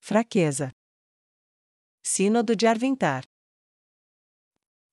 Fraqueza. Sínodo de Arvintar.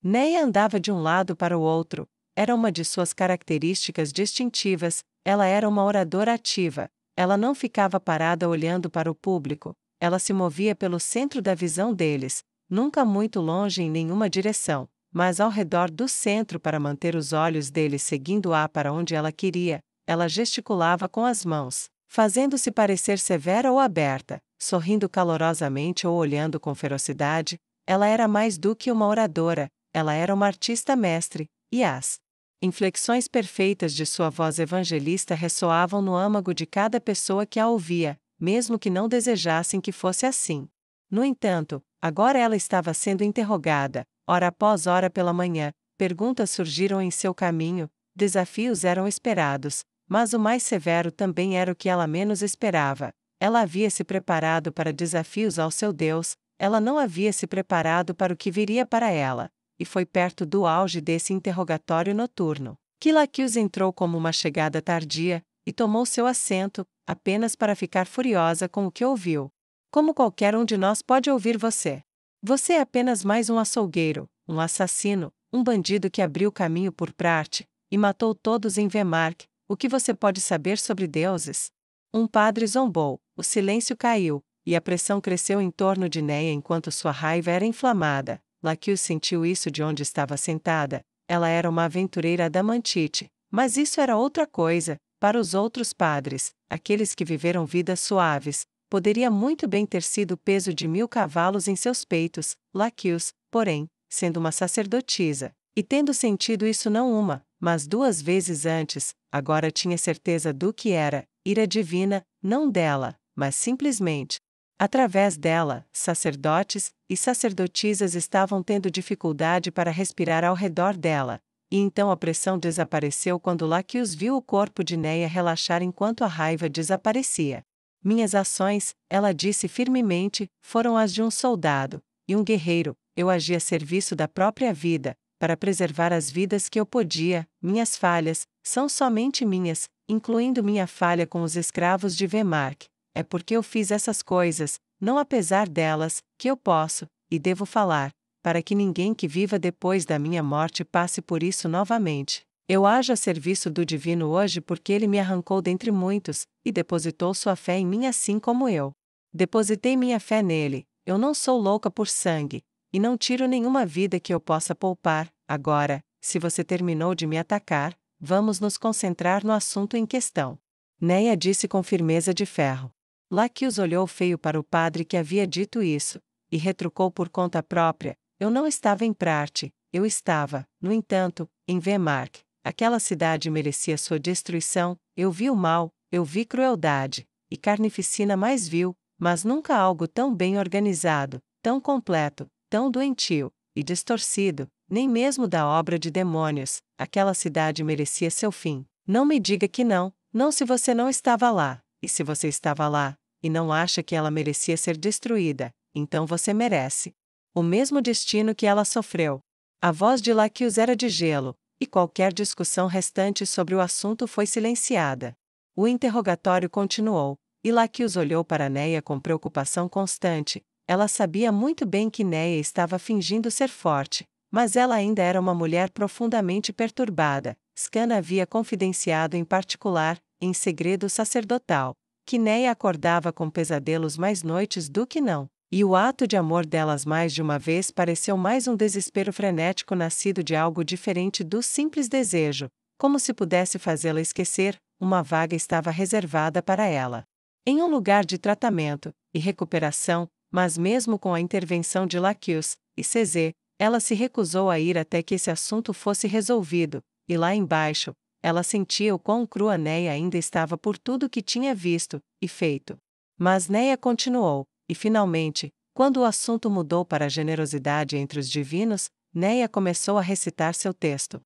Neia andava de um lado para o outro, era uma de suas características distintivas, ela era uma oradora ativa, ela não ficava parada olhando para o público, ela se movia pelo centro da visão deles, nunca muito longe em nenhuma direção, mas ao redor do centro para manter os olhos deles seguindo-a para onde ela queria, ela gesticulava com as mãos, fazendo-se parecer severa ou aberta, sorrindo calorosamente ou olhando com ferocidade, ela era mais do que uma oradora, ela era uma artista mestre, e as inflexões perfeitas de sua voz evangelista ressoavam no âmago de cada pessoa que a ouvia, mesmo que não desejassem que fosse assim. No entanto, agora ela estava sendo interrogada, hora após hora pela manhã, perguntas surgiram em seu caminho, desafios eram esperados, mas o mais severo também era o que ela menos esperava. Ela havia se preparado para desafios ao seu Deus, ela não havia se preparado para o que viria para ela. E foi perto do auge desse interrogatório noturno que Laqueus entrou como uma chegada tardia, e tomou seu assento, apenas para ficar furiosa com o que ouviu. Como qualquer um de nós pode ouvir você? Você é apenas mais um açougueiro, um assassino, um bandido que abriu caminho por Prate, e matou todos em Vemark. O que você pode saber sobre deuses? Um padre zombou, o silêncio caiu, e a pressão cresceu em torno de Neia enquanto sua raiva era inflamada. Laqueus sentiu isso de onde estava sentada. Ela era uma aventureira adamantite, mas isso era outra coisa. Para os outros padres, aqueles que viveram vidas suaves, poderia muito bem ter sido o peso de 1000 cavalos em seus peitos. Laqueus, porém, sendo uma sacerdotisa, e tendo sentido isso não uma, mas 2 vezes antes, agora tinha certeza do que era ira divina, não dela, mas simplesmente através dela, sacerdotes e sacerdotisas estavam tendo dificuldade para respirar ao redor dela, e então a pressão desapareceu quando Laqueus viu o corpo de Neia relaxar enquanto a raiva desaparecia. Minhas ações, ela disse firmemente, foram as de um soldado e um guerreiro. Eu agi a serviço da própria vida, para preservar as vidas que eu podia. Minhas falhas são somente minhas, incluindo minha falha com os escravos de Vemark. É porque eu fiz essas coisas, não apesar delas, que eu posso, e devo falar, para que ninguém que viva depois da minha morte passe por isso novamente. Eu ajo a serviço do Divino hoje porque ele me arrancou dentre muitos, e depositou sua fé em mim assim como eu depositei minha fé nele. Eu não sou louca por sangue, e não tiro nenhuma vida que eu possa poupar. Agora, se você terminou de me atacar, vamos nos concentrar no assunto em questão. Neia disse com firmeza de ferro. Laqueus olhou feio para o padre que havia dito isso, e retrucou por conta própria: eu não estava em Prate, eu estava, no entanto, em Vemark. Aquela cidade merecia sua destruição. Eu vi o mal, eu vi crueldade, e carnificina mais vil, mas nunca algo tão bem organizado, tão completo, tão doentio, e distorcido, nem mesmo da obra de demônios. Aquela cidade merecia seu fim. Não me diga que não, não se você não estava lá, e se você estava lá, e não acha que ela merecia ser destruída, então você merece o mesmo destino que ela sofreu. A voz de Laqueus era de gelo, e qualquer discussão restante sobre o assunto foi silenciada. O interrogatório continuou, e Laqueus olhou para Neia com preocupação constante. Ela sabia muito bem que Neia estava fingindo ser forte, mas ela ainda era uma mulher profundamente perturbada. Scan havia confidenciado em particular, em segredo sacerdotal, que Neia acordava com pesadelos mais noites do que não, e o ato de amor delas mais de uma vez pareceu mais um desespero frenético nascido de algo diferente do simples desejo, como se pudesse fazê-la esquecer, uma vaga estava reservada para ela. Em um lugar de tratamento e recuperação, mas mesmo com a intervenção de Laqueus e César, ela se recusou a ir até que esse assunto fosse resolvido, e lá embaixo, ela sentia o quão crua Neia ainda estava por tudo que tinha visto e feito. Mas Neia continuou, e finalmente, quando o assunto mudou para a generosidade entre os divinos, Neia começou a recitar seu texto.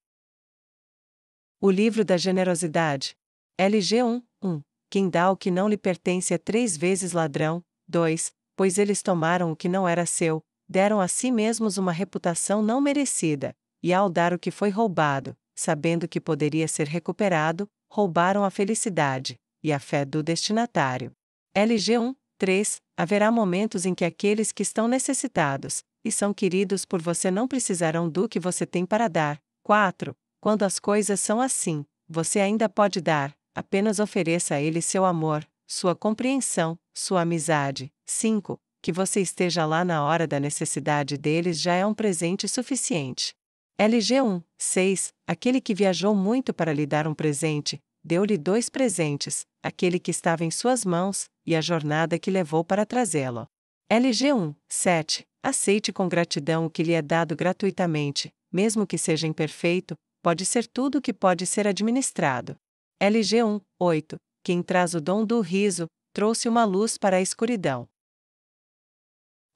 O livro da generosidade. LG 1. Quem dá o que não lhe pertence é 3 vezes ladrão. 2. Pois eles tomaram o que não era seu, deram a si mesmos uma reputação não merecida, e ao dar o que foi roubado, sabendo que poderia ser recuperado, roubaram a felicidade e a fé do destinatário. LG 3. Haverá momentos em que aqueles que estão necessitados e são queridos por você não precisarão do que você tem para dar. 4. Quando as coisas são assim, você ainda pode dar, apenas ofereça a eles seu amor, sua compreensão, sua amizade. 5. Que você esteja lá na hora da necessidade deles já é um presente suficiente. LG 6. Aquele que viajou muito para lhe dar um presente, deu-lhe 2 presentes, aquele que estava em suas mãos, e a jornada que levou para trazê-lo. LG 7. Aceite com gratidão o que lhe é dado gratuitamente, mesmo que seja imperfeito, pode ser tudo o que pode ser administrado. LG 8. Quem traz o dom do riso, trouxe uma luz para a escuridão.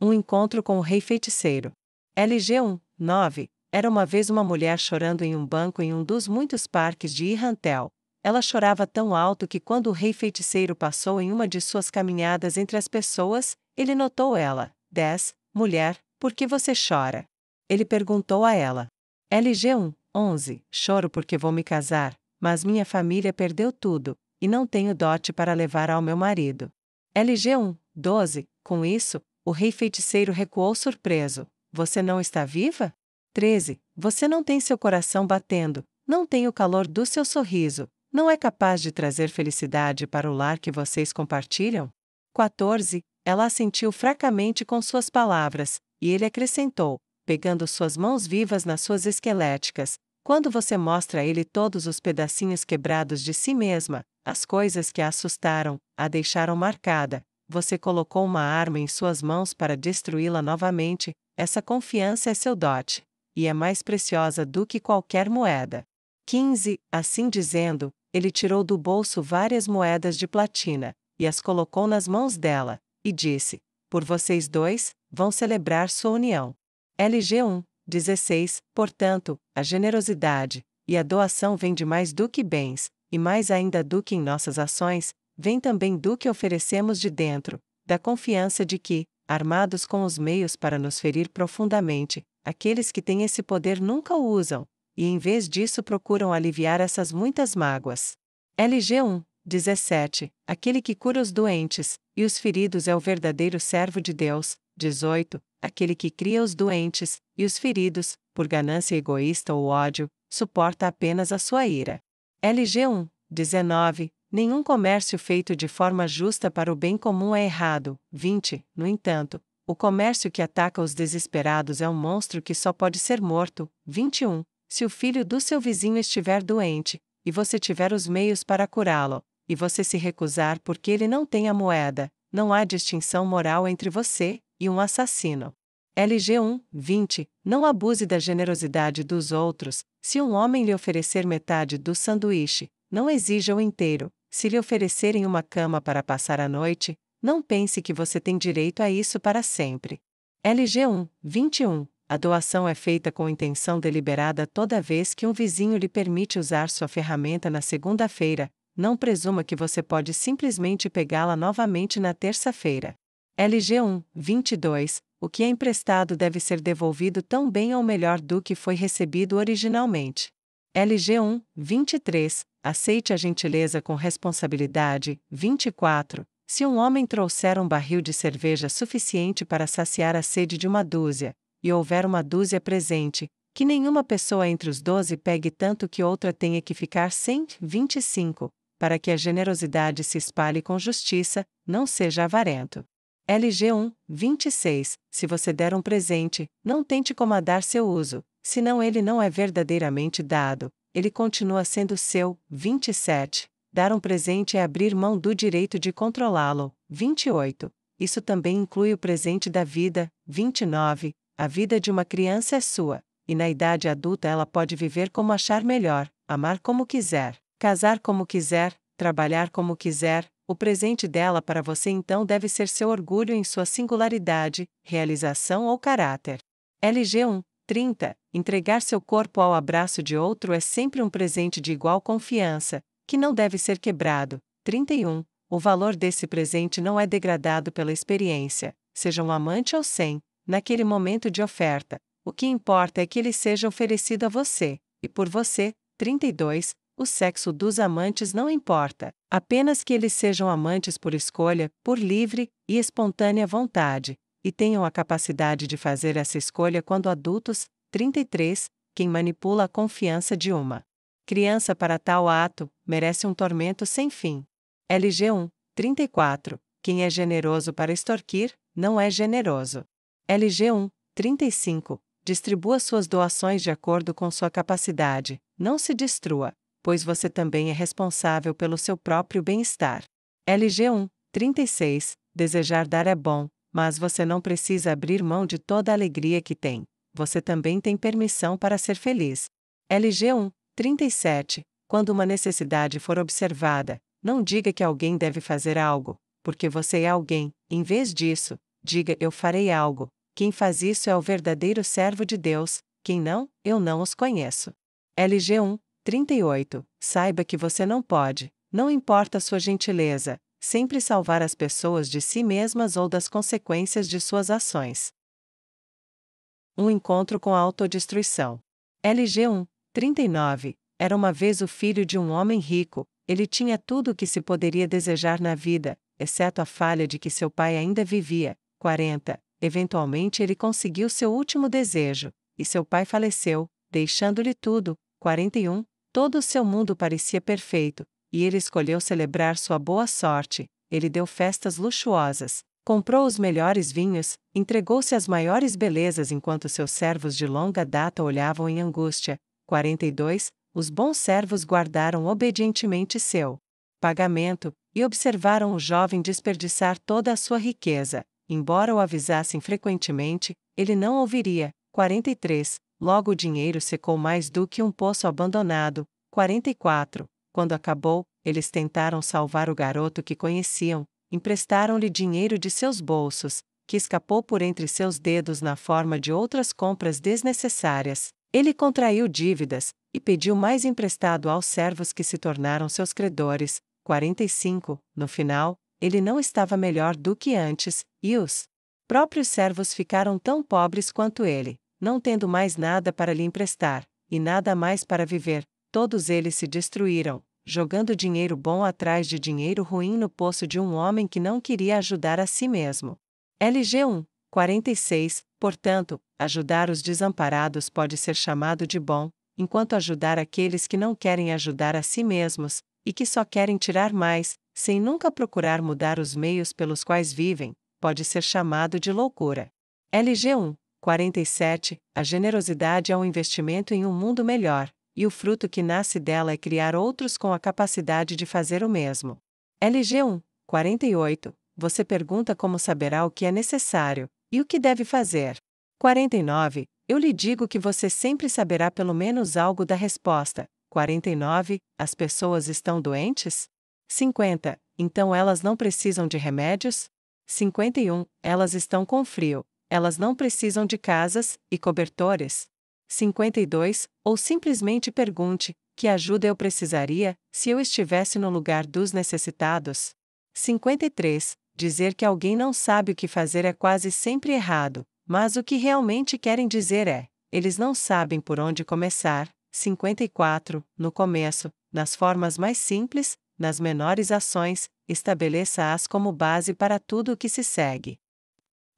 Um encontro com o rei feiticeiro. LG 9. Era uma vez uma mulher chorando em um banco em um dos muitos parques de Irrantel. Ela chorava tão alto que quando o rei feiticeiro passou em uma de suas caminhadas entre as pessoas, ele notou ela. 10. Mulher, por que você chora? Ele perguntou a ela. LG 11. Choro porque vou me casar, mas minha família perdeu tudo, e não tenho dote para levar ao meu marido. LG 12. Com isso, o rei feiticeiro recuou surpreso. Você não está viva? 13. Você não tem seu coração batendo, não tem o calor do seu sorriso, não é capaz de trazer felicidade para o lar que vocês compartilham? 14. Ela assentiu fracamente com suas palavras, e ele acrescentou, pegando suas mãos vivas nas suas esqueléticas, quando você mostra a ele todos os pedacinhos quebrados de si mesma, as coisas que a assustaram, a deixaram marcada, você colocou uma arma em suas mãos para destruí-la novamente, essa confiança é seu dote, e é mais preciosa do que qualquer moeda. 15. Assim dizendo, ele tirou do bolso várias moedas de platina, e as colocou nas mãos dela, e disse, por vocês dois, vão celebrar sua união. LG 16. Portanto, a generosidade e a doação vêm de mais do que bens, e mais ainda do que em nossas ações, vem também do que oferecemos de dentro, da confiança de que, armados com os meios para nos ferir profundamente, aqueles que têm esse poder nunca o usam, e em vez disso procuram aliviar essas muitas mágoas. LG 17. Aquele que cura os doentes, e os feridos é o verdadeiro servo de Deus. 18. Aquele que cria os doentes, e os feridos, por ganância egoísta ou ódio, suporta apenas a sua ira. LG 19. Nenhum comércio feito de forma justa para o bem comum é errado. 20. No entanto, o comércio que ataca os desesperados é um monstro que só pode ser morto. 21. Se o filho do seu vizinho estiver doente, e você tiver os meios para curá-lo, e você se recusar porque ele não tem a moeda, não há distinção moral entre você e um assassino. LG 20. Não abuse da generosidade dos outros. Se um homem lhe oferecer metade do sanduíche, não exija o inteiro. Se lhe oferecerem uma cama para passar a noite, não pense que você tem direito a isso para sempre. LG 21. A doação é feita com intenção deliberada toda vez que um vizinho lhe permite usar sua ferramenta na segunda-feira, não presuma que você pode simplesmente pegá-la novamente na terça-feira. LG 22. O que é emprestado deve ser devolvido tão bem ou melhor do que foi recebido originalmente. LG 23. Aceite a gentileza com responsabilidade. 24. Se um homem trouxer um barril de cerveja suficiente para saciar a sede de uma dúzia, e houver uma dúzia presente, que nenhuma pessoa entre os 12 pegue tanto que outra tenha que ficar sem. 25. Para que a generosidade se espalhe com justiça, não seja avarento. LG 26. Se você der um presente, não tente comandar seu uso, senão ele não é verdadeiramente dado, ele continua sendo seu. 27. Dar um presente é abrir mão do direito de controlá-lo. 28. Isso também inclui o presente da vida. 29. A vida de uma criança é sua, e na idade adulta ela pode viver como achar melhor, amar como quiser, casar como quiser, trabalhar como quiser. O presente dela para você então deve ser seu orgulho em sua singularidade, realização ou caráter. LG 30. Entregar seu corpo ao abraço de outro é sempre um presente de igual confiança, que não deve ser quebrado. 31. O valor desse presente não é degradado pela experiência, seja um amante ou sem, naquele momento de oferta. O que importa é que ele seja oferecido a você, e por você. 32. o sexo dos amantes não importa, apenas que eles sejam amantes por escolha, por livre e espontânea vontade, e tenham a capacidade de fazer essa escolha quando adultos. 33. Quem manipula a confiança de uma criança para tal ato, merece um tormento sem fim. LG 34. Quem é generoso para extorquir, não é generoso. LG 35. Distribua suas doações de acordo com sua capacidade, não se destrua, pois você também é responsável pelo seu próprio bem-estar. LG 36. Desejar dar é bom, mas você não precisa abrir mão de toda a alegria que tem. Você também tem permissão para ser feliz. LG 37. Quando uma necessidade for observada, não diga que alguém deve fazer algo, porque você é alguém. Em vez disso, diga: eu farei algo. Quem faz isso é o verdadeiro servo de Deus, quem não, eu não os conheço. LG 38. Saiba que você não pode, não importa sua gentileza, sempre salvar as pessoas de si mesmas ou das consequências de suas ações. Um encontro com a autodestruição. LG 39. Era uma vez o filho de um homem rico, ele tinha tudo o que se poderia desejar na vida, exceto a falha de que seu pai ainda vivia. 40. Eventualmente ele conseguiu seu último desejo, e seu pai faleceu, deixando-lhe tudo. 41. Todo o seu mundo parecia perfeito, e ele escolheu celebrar sua boa sorte. Ele deu festas luxuosas, comprou os melhores vinhos, entregou-se às maiores belezas enquanto seus servos de longa data olhavam em angústia. 42. Os bons servos guardaram obedientemente seu pagamento, e observaram o jovem desperdiçar toda a sua riqueza. Embora o avisassem frequentemente, ele não ouviria. 43. Logo o dinheiro secou mais do que um poço abandonado. 44. Quando acabou, eles tentaram salvar o garoto que conheciam, emprestaram-lhe dinheiro de seus bolsos, que escapou por entre seus dedos na forma de outras compras desnecessárias. Ele contraiu dívidas, e pediu mais emprestado aos servos que se tornaram seus credores. 45. No final, ele não estava melhor do que antes, e os próprios servos ficaram tão pobres quanto ele, não tendo mais nada para lhe emprestar, e nada mais para viver. Todos eles se destruíram, jogando dinheiro bom atrás de dinheiro ruim no poço de um homem que não queria ajudar a si mesmo. LG 46. Portanto, ajudar os desamparados pode ser chamado de bom, enquanto ajudar aqueles que não querem ajudar a si mesmos, e que só querem tirar mais, sem nunca procurar mudar os meios pelos quais vivem, pode ser chamado de loucura. LG 47. A generosidade é um investimento em um mundo melhor, e o fruto que nasce dela é criar outros com a capacidade de fazer o mesmo. LG 48. Você pergunta como saberá o que é necessário, e o que deve fazer. 49. Eu lhe digo que você sempre saberá pelo menos algo da resposta. 49. As pessoas estão doentes? 50. Então elas não precisam de remédios? 51. Elas estão com frio. Elas não precisam de casas e cobertores? 52. Ou simplesmente pergunte: que ajuda eu precisaria, se eu estivesse no lugar dos necessitados? 53. Dizer que alguém não sabe o que fazer é quase sempre errado, mas o que realmente querem dizer é: eles não sabem por onde começar. 54. No começo, nas formas mais simples, nas menores ações, estabeleça-as como base para tudo o que se segue.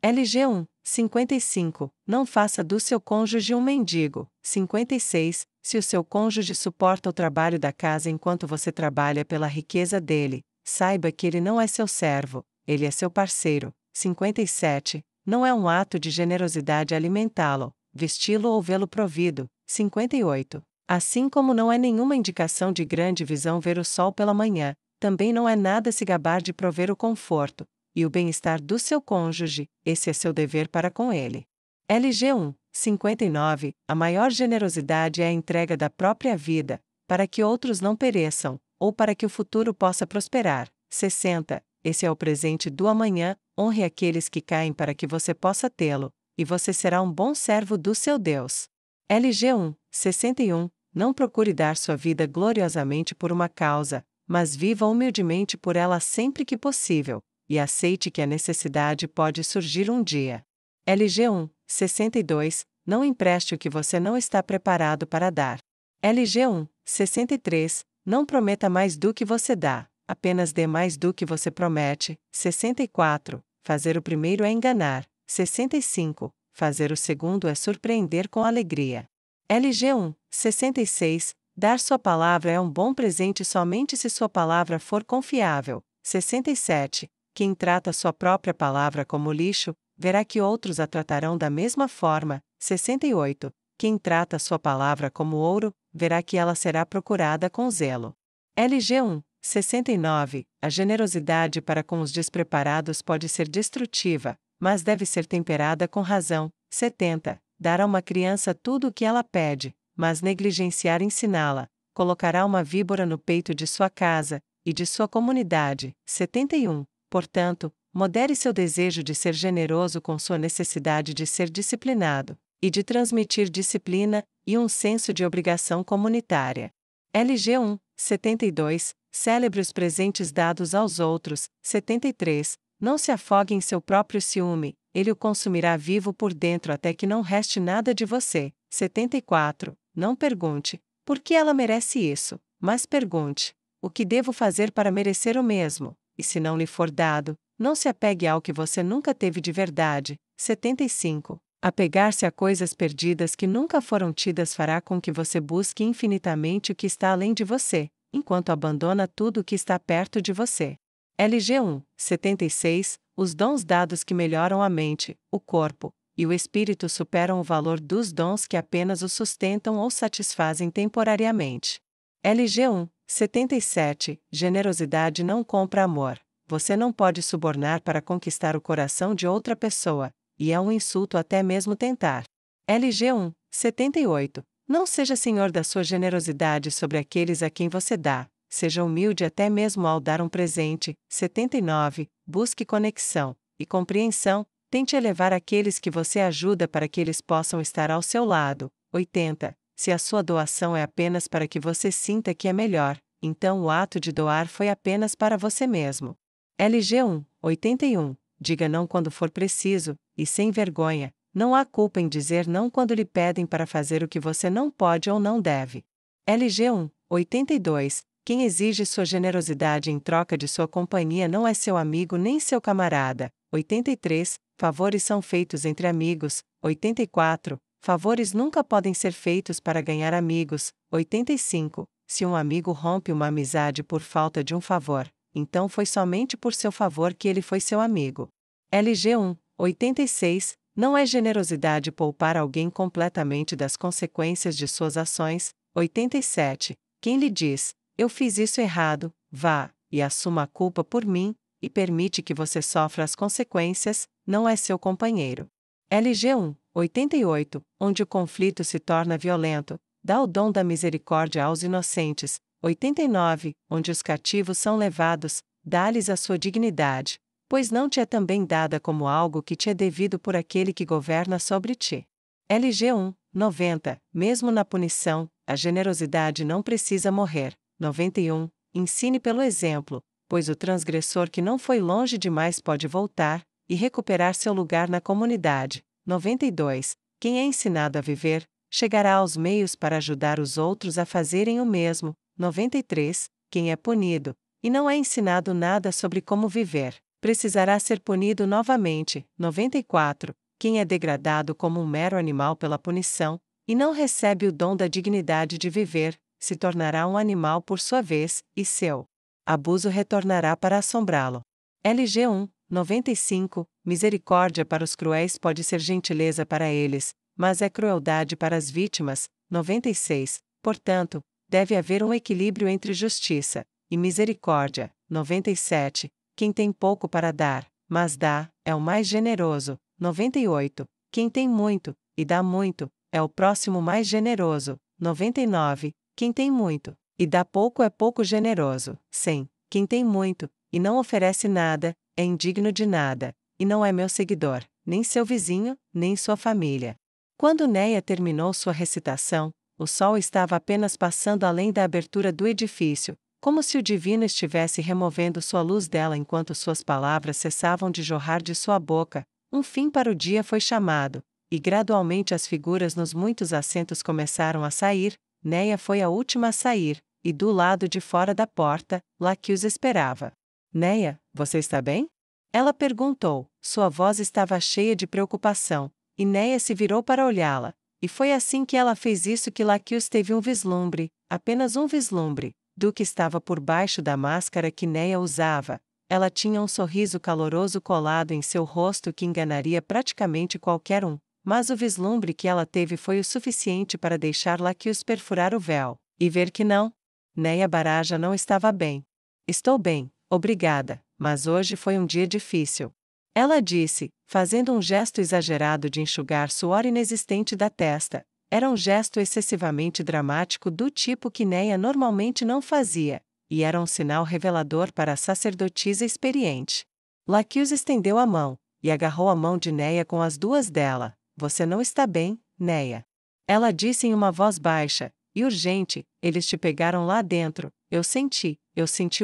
LG 55. Não faça do seu cônjuge um mendigo. 56. Se o seu cônjuge suporta o trabalho da casa enquanto você trabalha pela riqueza dele, saiba que ele não é seu servo, ele é seu parceiro. 57. Não é um ato de generosidade alimentá-lo, vesti-lo ou vê-lo provido. 58. Assim como não é nenhuma indicação de grande visão ver o sol pela manhã, também não é nada se gabar de prover o conforto e o bem-estar do seu cônjuge, esse é seu dever para com ele. LG 59. A maior generosidade é a entrega da própria vida, para que outros não pereçam, ou para que o futuro possa prosperar. 60. Esse é o presente do amanhã, honre aqueles que caem para que você possa tê-lo, e você será um bom servo do seu Deus. LG 61. Não procure dar sua vida gloriosamente por uma causa, mas viva humildemente por ela sempre que possível, e aceite que a necessidade pode surgir um dia. LG 62. Não empreste o que você não está preparado para dar. LG 63. Não prometa mais do que você dá, apenas dê mais do que você promete. 64. Fazer o primeiro é enganar. 65. Fazer o segundo é surpreender com alegria. LG1, 66. Dar sua palavra é um bom presente somente se sua palavra for confiável. 67. Quem trata sua própria palavra como lixo, verá que outros a tratarão da mesma forma. 68. Quem trata sua palavra como ouro, verá que ela será procurada com zelo. LG1, 69. A generosidade para com os despreparados pode ser destrutiva, mas deve ser temperada com razão. 70. Dar a uma criança tudo o que ela pede, mas negligenciar ensiná-la, colocará uma víbora no peito de sua casa e de sua comunidade. 71. Portanto, modere seu desejo de ser generoso com sua necessidade de ser disciplinado, e de transmitir disciplina e um senso de obrigação comunitária. LG1, 72. Celebre os presentes dados aos outros. 73. Não se afogue em seu próprio ciúme, ele o consumirá vivo por dentro até que não reste nada de você. 74. Não pergunte, por que ela merece isso, mas pergunte, o que devo fazer para merecer o mesmo? E se não lhe for dado, não se apegue ao que você nunca teve de verdade. 75. Apegar-se a coisas perdidas que nunca foram tidas fará com que você busque infinitamente o que está além de você, enquanto abandona tudo o que está perto de você. LG1, 76. Os dons dados que melhoram a mente, o corpo e o espírito superam o valor dos dons que apenas o sustentam ou satisfazem temporariamente. LG1, 77. Generosidade não compra amor. Você não pode subornar para conquistar o coração de outra pessoa, e é um insulto até mesmo tentar. LG1, 78. Não seja senhor da sua generosidade sobre aqueles a quem você dá. Seja humilde até mesmo ao dar um presente. 79. Busque conexão e compreensão. Tente elevar aqueles que você ajuda para que eles possam estar ao seu lado. 80. Se a sua doação é apenas para que você sinta que é melhor, então o ato de doar foi apenas para você mesmo. LG1, 81. Diga não quando for preciso, e sem vergonha. Não há culpa em dizer não quando lhe pedem para fazer o que você não pode ou não deve. LG1, 82. Quem exige sua generosidade em troca de sua companhia não é seu amigo nem seu camarada. 83. Favores são feitos entre amigos. 84. Favores nunca podem ser feitos para ganhar amigos. 85. Se um amigo rompe uma amizade por falta de um favor, então foi somente por seu favor que ele foi seu amigo. LG1, 86. Não é generosidade poupar alguém completamente das consequências de suas ações. 87. Quem lhe diz, eu fiz isso errado, vá, e assuma a culpa por mim, e permite que você sofra as consequências, não é seu companheiro. LG1, 88. Onde o conflito se torna violento, dá o dom da misericórdia aos inocentes. 89. Onde os cativos são levados, dá-lhes a sua dignidade, pois não te é também dada como algo que te é devido por aquele que governa sobre ti. LG1, 90. Mesmo na punição, a generosidade não precisa morrer. 91. Ensine pelo exemplo, pois o transgressor que não foi longe demais pode voltar e recuperar seu lugar na comunidade. 92. Quem é ensinado a viver, chegará aos meios para ajudar os outros a fazerem o mesmo. 93. Quem é punido, e não é ensinado nada sobre como viver, precisará ser punido novamente. 94. Quem é degradado como um mero animal pela punição, e não recebe o dom da dignidade de viver, se tornará um animal por sua vez, e seu abuso retornará para assombrá-lo. LG1, 95. Misericórdia para os cruéis pode ser gentileza para eles, mas é crueldade para as vítimas. 96. Portanto, deve haver um equilíbrio entre justiça e misericórdia. 97. Quem tem pouco para dar, mas dá, é o mais generoso. 98. Quem tem muito, e dá muito, é o próximo mais generoso. 99. Quem tem muito, e dá pouco é pouco generoso. 100. Quem tem muito, e não oferece nada, é indigno de nada, e não é meu seguidor, nem seu vizinho, nem sua família. Quando Neia terminou sua recitação, o sol estava apenas passando além da abertura do edifício, como se o divino estivesse removendo sua luz dela enquanto suas palavras cessavam de jorrar de sua boca. Um fim para o dia foi chamado, e gradualmente as figuras nos muitos assentos começaram a sair. Neia foi a última a sair, e do lado de fora da porta, Laqueus esperava. Neia, você está bem? Ela perguntou. Sua voz estava cheia de preocupação, e Neia se virou para olhá-la. E foi assim que ela fez isso que Laqueus teve um vislumbre, apenas um vislumbre, do que estava por baixo da máscara que Neia usava. Ela tinha um sorriso caloroso colado em seu rosto que enganaria praticamente qualquer um, mas o vislumbre que ela teve foi o suficiente para deixar Laqueus perfurar o véu, e ver que não. Neia Baraja não estava bem. Estou bem, obrigada, mas hoje foi um dia difícil. Ela disse, fazendo um gesto exagerado de enxugar suor inexistente da testa. Era um gesto excessivamente dramático do tipo que Neia normalmente não fazia, e era um sinal revelador para a sacerdotisa experiente. Laqueus estendeu a mão, e agarrou a mão de Neia com as duas dela. Você não está bem, Neia. Ela disse em uma voz baixa e urgente, eles te pegaram lá dentro, eu senti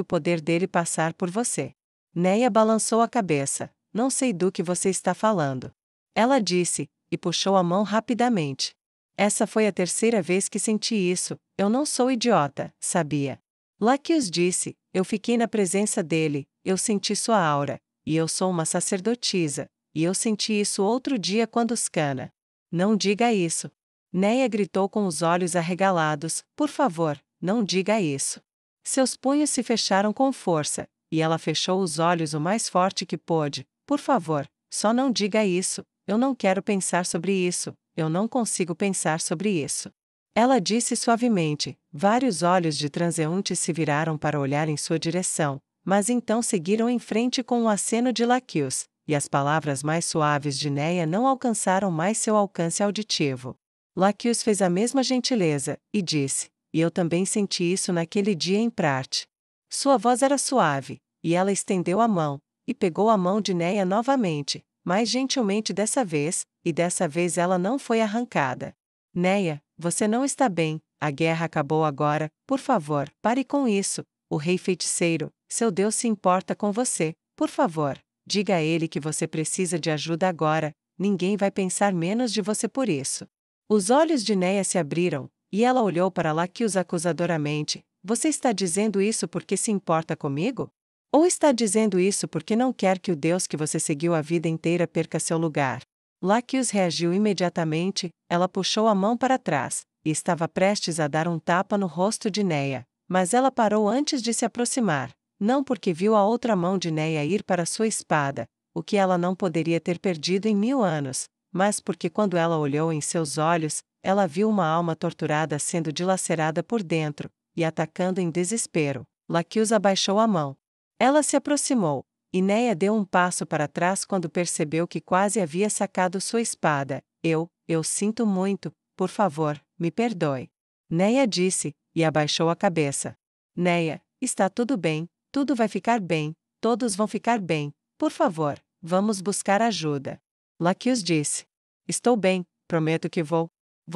o poder dele passar por você. Neia balançou a cabeça. Não sei do que você está falando. Ela disse, e puxou a mão rapidamente. Essa foi a terceira vez que senti isso, eu não sou idiota, sabia? Laqueus disse, eu fiquei na presença dele, eu senti sua aura, e eu sou uma sacerdotisa, e eu senti isso outro dia quando Scana. Não diga isso. Neia gritou com os olhos arregalados, por favor, não diga isso. Seus punhos se fecharam com força, e ela fechou os olhos o mais forte que pôde. Por favor, só não diga isso, eu não quero pensar sobre isso, eu não consigo pensar sobre isso. Ela disse suavemente. Vários olhos de transeuntes se viraram para olhar em sua direção, mas então seguiram em frente com um aceno de Laqueus, e as palavras mais suaves de Neia não alcançaram mais seu alcance auditivo. Laqueus fez a mesma gentileza, e disse, e eu também senti isso naquele dia em Prat. Sua voz era suave, e ela estendeu a mão, e pegou a mão de Neia novamente, mais gentilmente dessa vez, e dessa vez ela não foi arrancada. Neia, você não está bem, a guerra acabou agora, por favor, pare com isso, o rei feiticeiro, seu Deus se importa com você, por favor, diga a ele que você precisa de ajuda agora, ninguém vai pensar menos de você por isso. Os olhos de Neia se abriram, e ela olhou para Laqueus acusadoramente. Você está dizendo isso porque se importa comigo? Ou está dizendo isso porque não quer que o Deus que você seguiu a vida inteira perca seu lugar? Laqueus reagiu imediatamente, ela puxou a mão para trás, e estava prestes a dar um tapa no rosto de Neia, mas ela parou antes de se aproximar, não porque viu a outra mão de Neia ir para sua espada, o que ela não poderia ter perdido em 1000 anos, mas porque quando ela olhou em seus olhos, ela viu uma alma torturada sendo dilacerada por dentro, e atacando em desespero. Laqueus abaixou a mão. Ela se aproximou, e Neia deu um passo para trás quando percebeu que quase havia sacado sua espada. Eu sinto muito, por favor, me perdoe. Neia disse, e abaixou a cabeça. Neia, está tudo bem, tudo vai ficar bem, todos vão ficar bem, por favor, vamos buscar ajuda. Laqueus disse. Estou bem, prometo que vou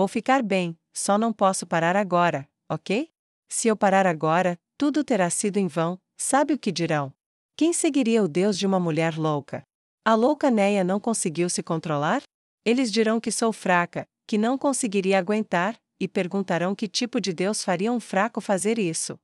ficar bem, só não posso parar agora, ok? Se eu parar agora, tudo terá sido em vão. Sabe o que dirão? Quem seguiria o Deus de uma mulher louca? A louca Neia não conseguiu se controlar? Eles dirão que sou fraca, que não conseguiria aguentar, e perguntarão que tipo de Deus faria um fraco fazer isso.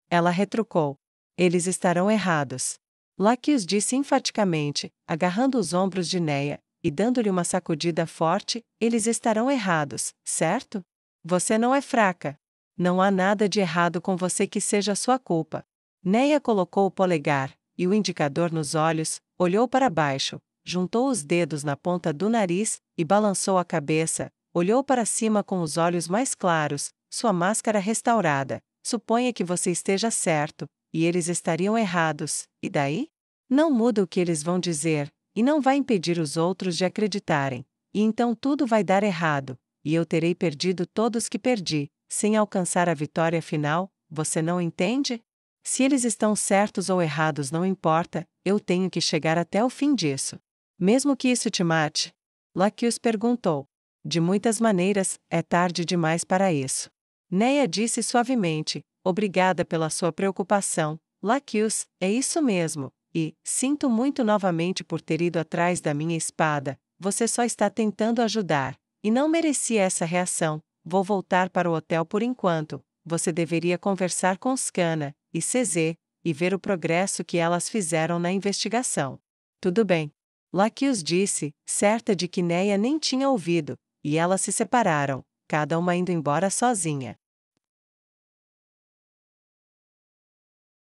Ela retrucou. Eles estarão errados. Laqueus disse enfaticamente, agarrando os ombros de Neia, e dando-lhe uma sacudida forte, eles estarão errados, certo? Você não é fraca. Não há nada de errado com você que seja sua culpa. Neia colocou o polegar e o indicador nos olhos, olhou para baixo, juntou os dedos na ponta do nariz e balançou a cabeça, olhou para cima com os olhos mais claros, sua máscara restaurada. Suponha que você esteja certo, e eles estariam errados, e daí? Não muda o que eles vão dizer, e não vai impedir os outros de acreditarem, e então tudo vai dar errado, e eu terei perdido todos que perdi, sem alcançar a vitória final, você não entende? Se eles estão certos ou errados não importa, eu tenho que chegar até o fim disso. Mesmo que isso te mate? Laqueus perguntou. De muitas maneiras, é tarde demais para isso. Neia disse suavemente, obrigada pela sua preocupação, Laqueus, é isso mesmo, e, sinto muito novamente por ter ido atrás da minha espada, você só está tentando ajudar, e não merecia essa reação, vou voltar para o hotel por enquanto, você deveria conversar com Scana e CZ e ver o progresso que elas fizeram na investigação. Tudo bem. Laquios disse, certa de que Neia nem tinha ouvido, e elas se separaram, cada uma indo embora sozinha.